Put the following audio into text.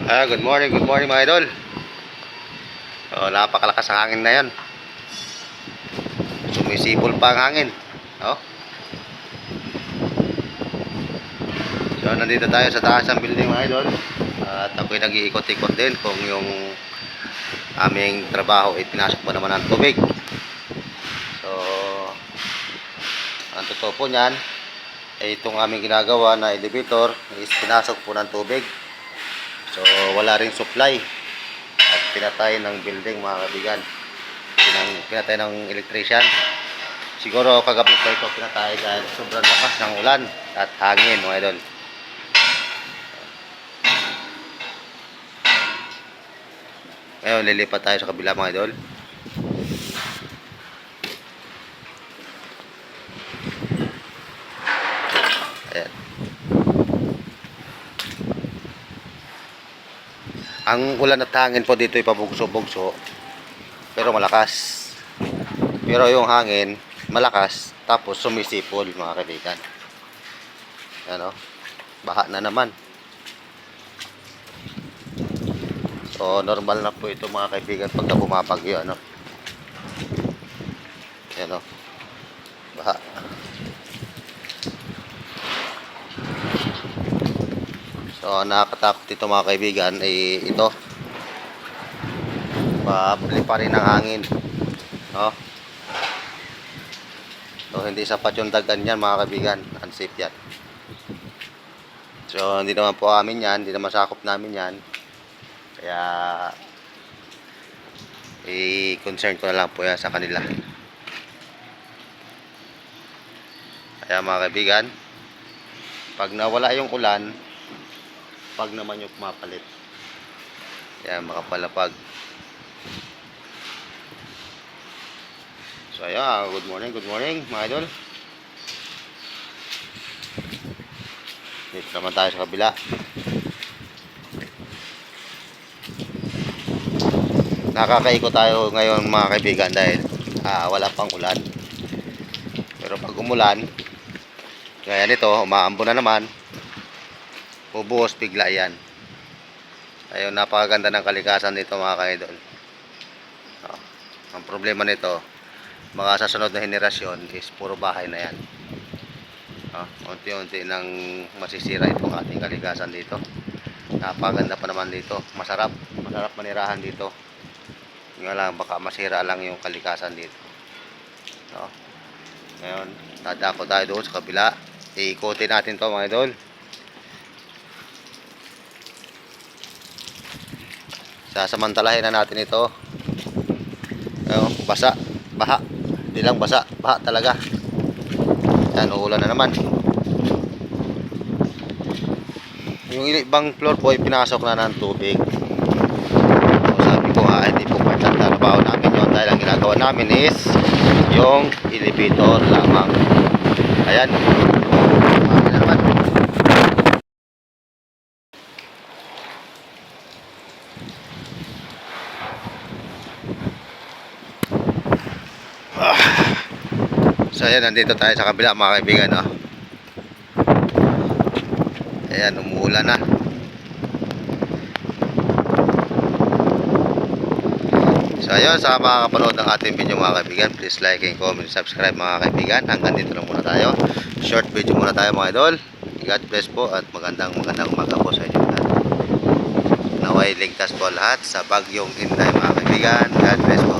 Good morning mga idol. Napakalakas ang hangin na yan. Sumisipol pa ang hangin. So nandito tayo sa taas ng building mga idol. At ako'y nag-iikot-ikot din kung yung aming trabaho ay pinasok mo naman ng tubig. So ang totoo po niyan ay itong aming ginagawa na elevator is pinasok po ng tubig. So wala ring supply at pinatay ng building mga kaibigan, pinatay ng electrician. Siguro kagabi pa ito pinatay dahil sobrang lakas ng ulan at hangin mga idol. Ngayon lilipat tayo sa kabila mga idol. Ayan. Ang ulan at hangin po dito ay pabugso-bugso pero malakas. Pero yung hangin malakas tapos sumisipol mga kaibigan. Ano? Baha na naman. So normal na po ito mga kaibigan pagka bumabagyo ano. Ano? Baha. So nakakatakot ito mga kaibigan ay ito. Pabili pa rin ang hangin. So hindi sapat yung dagan yan mga kaibigan. Unsafe yan. So hindi naman po amin yan. Hindi naman sakop namin yan. Kaya i-concern ko na lang po yan sa kanila. Kaya mga kaibigan, pag nawala yung ulan, pag naman yung pumapalit. Kaya makapalapag. So ayan, good morning mga idol. Dito naman tayo sa kabila. Nakakaikot tayo ngayon mga kaibigan dahil wala pang ulan. Pero pag umulan, gaya nito, umaambon na naman, bubuhos bigla yan. Ayun, napakaganda ng kalikasan nito mga kaidol. Ang problema nito, mga sa sunod na henerasyon is puro bahay na yan. Unti-unti nang masisira itong ating kalikasan dito. Napakaganda pa naman dito. Masarap manirahan dito. Nga lang, baka masira lang yung kalikasan dito. Ngayon, dadako tayo doon sa kabila. Iikutin natin to mga idol. Sasamantalahin na natin ito. Ayun, baha. Hindi lang baha talaga. Yan, uulan na naman. Yung ibang floor po ay pinasok na ng tubig. So, sabi ko hindi po part ng trabaho namin yun. Dahil ang ginagawa namin is yung elevator lamang. Ayan. Ayan na naman. So ayan, nandito tayo sa kabila mga kaibigan. Ayan, umuulan na. So ayun, sa mga kapanood ng ating video mga kaibigan, please like and comment, subscribe mga kaibigan. Hanggang dito lang muna tayo. Short video muna tayo mga idol. God bless po at magandang umaga po sa inyo lahat. Naway ligtas po lahat sa bagyong Inday mga kaibigan. God bless po.